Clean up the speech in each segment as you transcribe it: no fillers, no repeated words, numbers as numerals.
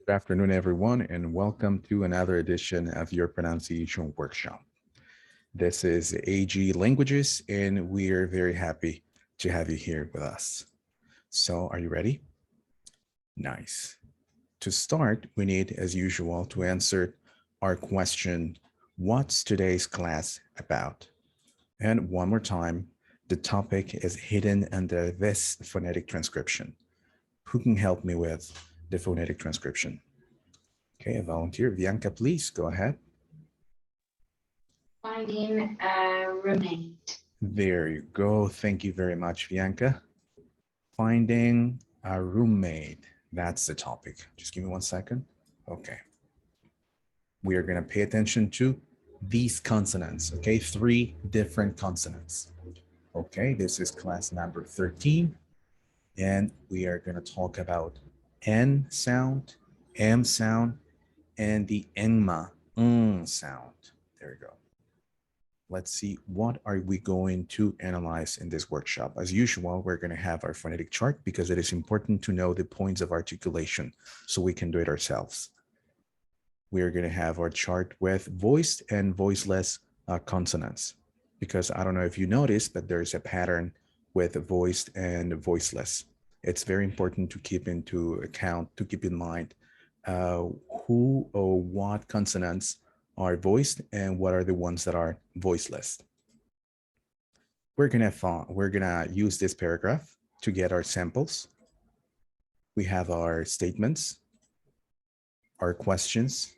Good afternoon, everyone, and welcome to another edition of your pronunciation workshop. This is AG Languages, and we are very happy to have you here with us. So, are you ready? Nice. To start, we need, as usual, to answer our question, what's today's class about? And one more time, the topic is hidden under this phonetic transcription. Who can help me with the phonetic transcription? Okay, a volunteer. Bianca, please go ahead. Finding a roommate. There you go. Thank you very much, Bianca. Finding a roommate. That's the topic. Just give me 1 second. Okay. We are going to pay attention to these consonants, okay? 3 different consonants. Okay, this is class number 13. And we are going to talk about N sound, M sound, and the Enma sound. There you go. Let's see, what are we going to analyze in this workshop? As usual, we're going to have our phonetic chart because it is important to know the points of articulation so we can do it ourselves. We are going to have our chart with voiced and voiceless consonants, because I don't know if you noticed, but there's a pattern with voiced and voiceless. It's very important to keep into account, to keep in mind who or what consonants are voiced and what are the ones that are voiceless. We're gonna use this paragraph to get our samples. We have our statements, our questions,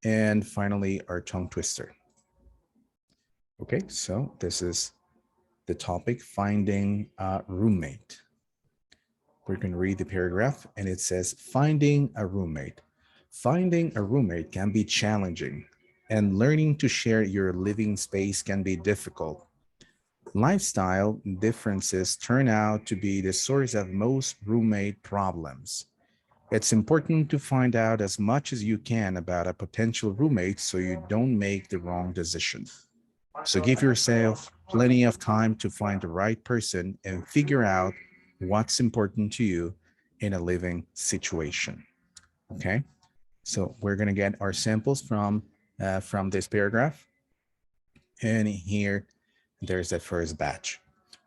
and finally our tongue twister. Okay, so this is the topic, finding a roommate. We're going to read the paragraph and it says, finding a roommate. Finding a roommate can be challenging, and learning to share your living space can be difficult. Lifestyle differences turn out to be the source of most roommate problems. It's important to find out as much as you can about a potential roommate so you don't make the wrong decision. So give yourself plenty of time to find the right person and figure out what's important to you in a living situation. Okay, so we're going to get our samples from this paragraph. And here, there's the first batch.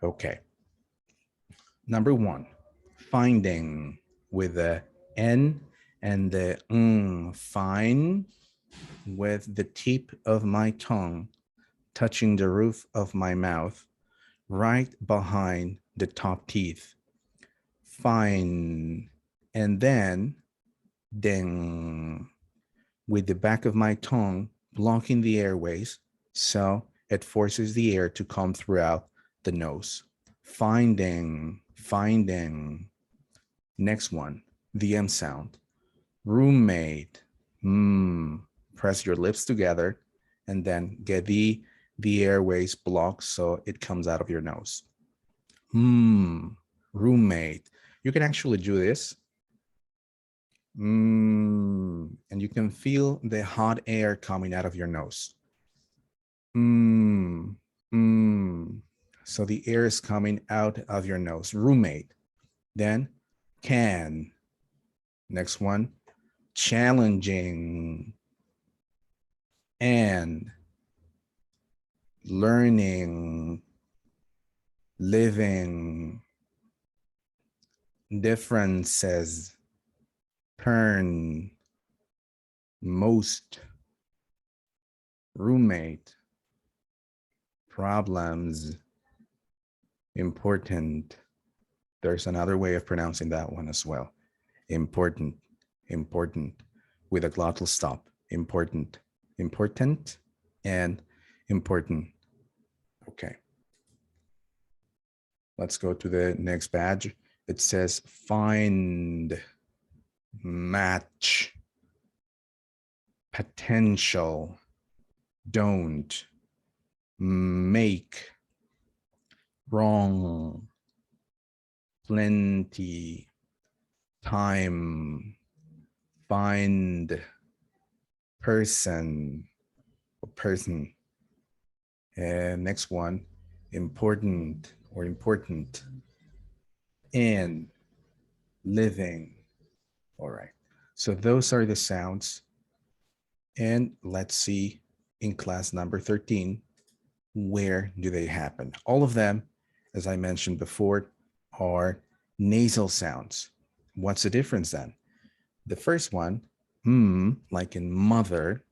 Okay. Number 1, finding with the N and the find with the tip of my tongue touching the roof of my mouth, right behind the top teeth. Fine. And then ding, with the back of my tongue blocking the airways, so it forces the air to come throughout the nose. Finding, finding. Next one, the M sound. Roommate. Press your lips together and then get the airways blocked so it comes out of your nose. Roommate. You can actually do this. And you can feel the hot air coming out of your nose. So the air is coming out of your nose. Roommate. Then can. Next one, challenging. And learning, living, differences, turn, most, roommate, problems, important. There's another way of pronouncing that one as well. Important, important, with a glottal stop. Important, important, and important. Okay. Let's go to the next badge. It says find, match, potential, don't, make, wrong, plenty, time, find, person, person. And next one, important or important, and living. All right. So those are the sounds. And let's see in class number 13, where do they happen? All of them, as I mentioned before, are nasal sounds. What's the difference then? The first one, like in mother,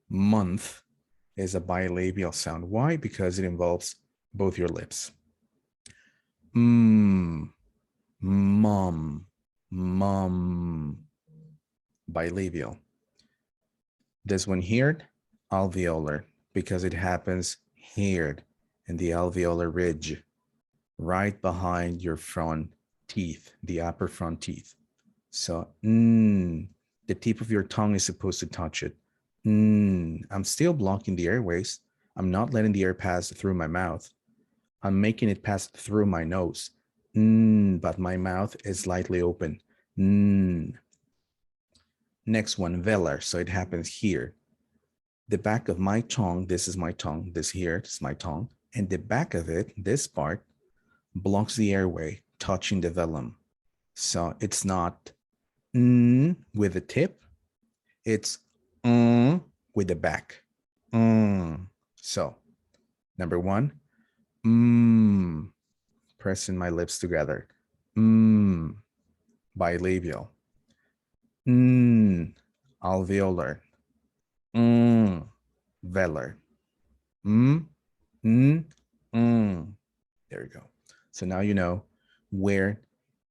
month, is a bilabial sound. Why? Because it involves both your lips. Mom, mum, bilabial. This one here, alveolar, because it happens here in the alveolar ridge, right behind your front teeth, the upper front teeth. So, the tip of your tongue is supposed to touch it. I'm still blocking the airways. I'm not letting the air pass through my mouth. I'm making it pass through my nose. But my mouth is slightly open. Next one, velar. So it happens here. The back of my tongue, this is my tongue, this here is my tongue. And the back of it, this part, blocks the airway, touching the velum. So it's not with the tip, it's with the back. So, number one, pressing my lips together. Bilabial. Alveolar. Velar. There we go. So now you know where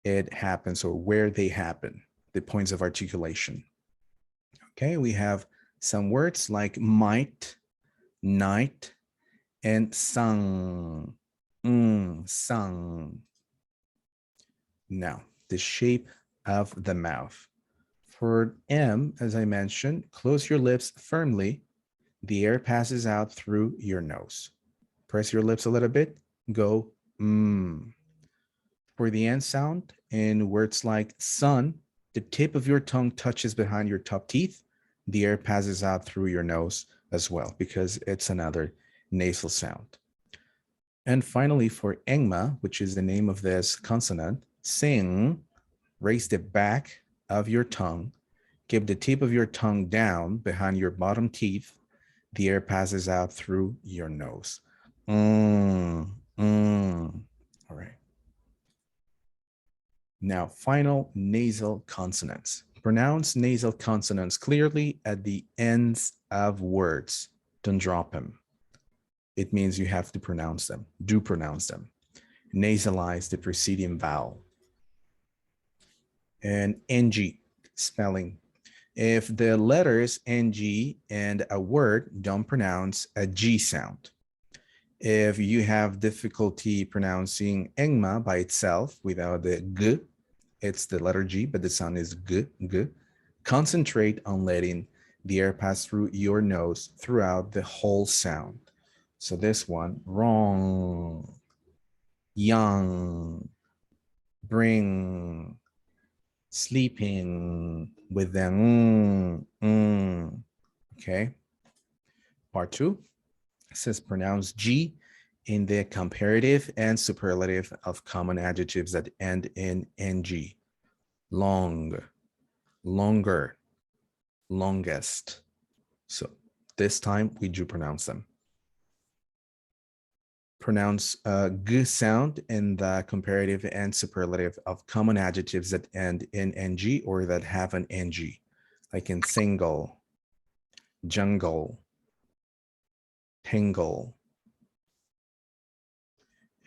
it happens or where they happen, the points of articulation. Okay, we have some words like might, night, and sung. Sung. Now, the shape of the mouth. For M, as I mentioned, close your lips firmly. The air passes out through your nose. Press your lips a little bit. Go For the N sound, in words like sun, the tip of your tongue touches behind your top teeth. The air passes out through your nose as well because it's another nasal sound. And finally, for engma, which is the name of this consonant, sing, raise the back of your tongue, keep the tip of your tongue down behind your bottom teeth. The air passes out through your nose. All right. Now, final nasal consonants. Pronounce nasal consonants clearly at the ends of words. Don't drop them. It means you have to pronounce them. Do pronounce them. Nasalize the preceding vowel. And NG, spelling. If the letters NG and a word don't pronounce a G sound. If you have difficulty pronouncing engma by itself without the G, it's the letter G, but the sound is G, G. Concentrate on letting the air pass through your nose throughout the whole sound. So this one, wrong, young, bring, sleeping with the okay. Part 2 says pronounce G in the comparative and superlative of common adjectives that end in ng. Long, longer, longest. So this time we do pronounce them. Pronounce G sound in the comparative and superlative of common adjectives that end in ng or that have an ng, like in single, jungle, tangle.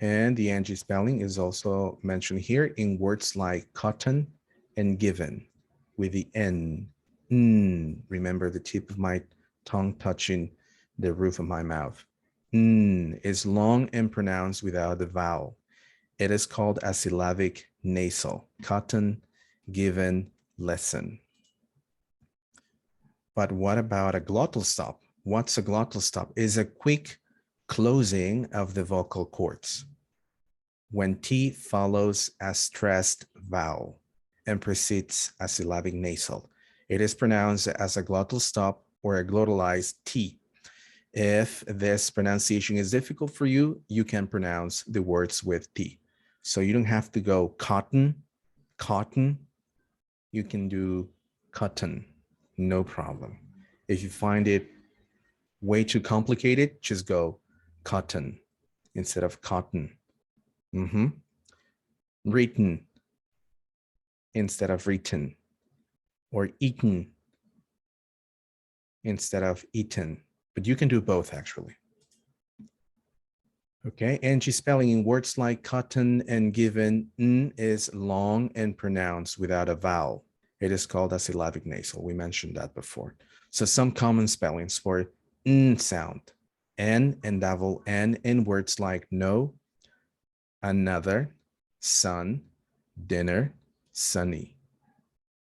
And the ng spelling is also mentioned here in words like cotton and given with the N. Remember the tip of my tongue touching the roof of my mouth. Is long and pronounced without the vowel. It is called a syllabic nasal. Cotton, given, lesson. But what about a glottal stop? What's a glottal stop? Is a quick closing of the vocal cords when T follows a stressed vowel and precedes a syllabic nasal. It is pronounced as a glottal stop or a glottalized T. If this pronunciation is difficult for you, you can pronounce the words with T. So you don't have to go cotton, cotton. You can do cotton, no problem. If you find it way too complicated, just go cotton instead of cotton. Written instead of written, or eaten instead of eaten, but you can do both actually. Okay, NG spelling in words like cotton and given, n is long and pronounced without a vowel. It is called a syllabic nasal. We mentioned that before. So some common spellings for n sound, n and vowel n in words like no, another, sun, dinner, sunny.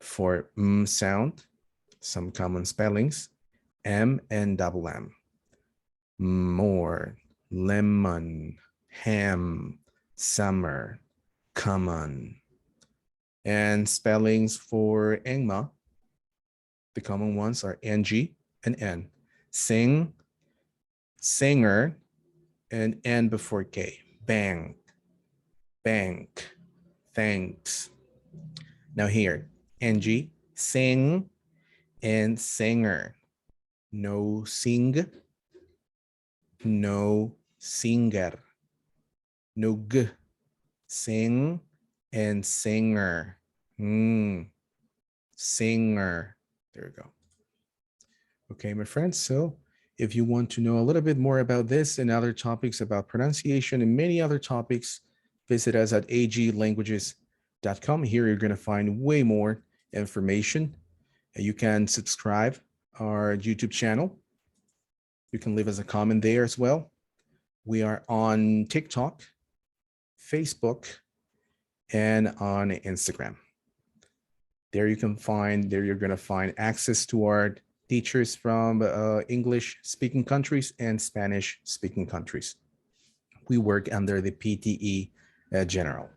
For m sound, some common spellings, m and double m. More, lemon, ham, summer, common. And spellings for engma, the common ones are ng and n. Sing, singer, and n before k. Bank, bank, thanks. Now here, ng, sing, and singer. No sing, no singer. No g, sing and singer. Singer. There you go. Okay, my friends. So if you want to know a little bit more about this and other topics about pronunciation and many other topics, visit us at aglanguages.com. Here you're going to find way more information. You can subscribe our YouTube channel. You can leave us a comment there as well. We are on TikTok, Facebook, and on Instagram. There you're going to find access to our teachers from English speaking countries and Spanish speaking countries. We work under the PTE General.